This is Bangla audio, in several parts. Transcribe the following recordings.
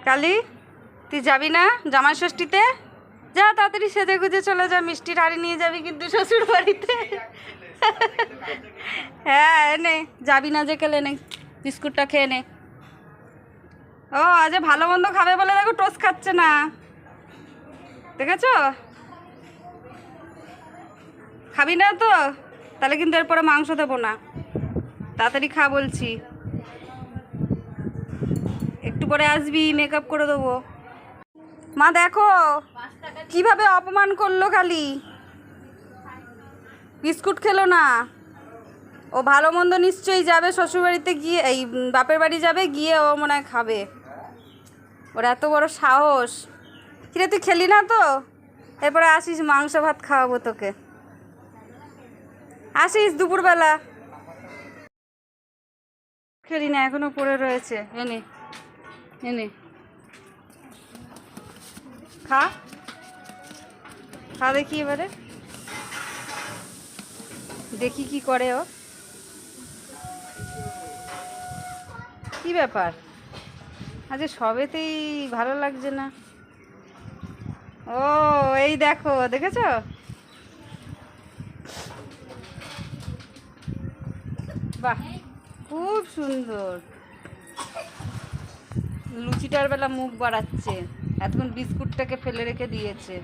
কালি, তুই যাবি না জামাই ষষ্ঠীতে? যা তাড়াতাড়ি সেজে গুজে চলে যা, মিষ্টির হাড়ি নিয়ে যাবি কিন্তু শ্বশুর বাড়িতে। হ্যাঁ এনে যাবি না যে কেলে নে, বিস্কুটটা খেয়ে নে। ও আজ ভালো মন্দ খাবে বলে দেখো টোস্ট খাচ্ছে না, দেখেছো? খাবি না তো? তাহলে কিন্তু এরপরে মাংস দেবো না, তাড়াতাড়ি খা বলছি। একটু পরে আসবি, মেকআপ করে দেবো। মা দেখো কিভাবে অপমান করলো, খালি বিস্কুট খেলো না। ও ভালো মন্দ নিশ্চয়ই যাবে শ্বশুরবাড়িতে গিয়ে, এই বাপের বাড়ি যাবে, গিয়ে ও মনে হয় খাবে। ওর এত বড় সাহস। কিরে তুই খেলি না তো? এরপরে আসিস, মাংস ভাত খাওয়াবো তোকে। আসিস দুপুরবেলা। খেলি না, এখনো পড়ে রয়েছে। এনে এনে খা, খা দেখি এবারে, দেখি কি করে ও। কি ব্যাপার, আজ সবেতেই ভালো লাগছে না। ও এই দেখো, দেখেছো? বাহ, খুব সুন্দর। লুচিটার বেলা মুখ বাড়াচ্ছে, এতক্ষণ বিস্কুটটাকে ফেলে রেখে দিয়েছে।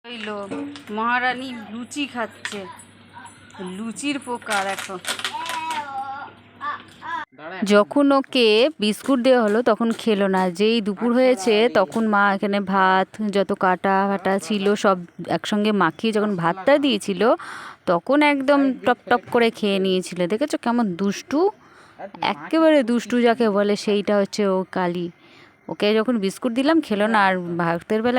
হইলো মহারানী লুচি খাচ্ছে, লুচির পোকা দেখো। যখন ওকে বিস্কুট দেওয়া হলো তখন খেলো না, যেই দুপুর হয়েছে তখন মা এখানে ভাত যত কাটা ফাটা ছিল সব একসঙ্গে মাখিয়ে যখন ভাতটা দিয়েছিল তখন একদম টপ টপ করে খেয়ে নিয়েছিল। দেখেছো কেমন দুষ্টু, একেবারে দুষ্টু যাকে বলে সেইটা হচ্ছে ও কালি। ওকে যখন বিস্কুট দিলাম খেলো না, আর ভাতের বেলা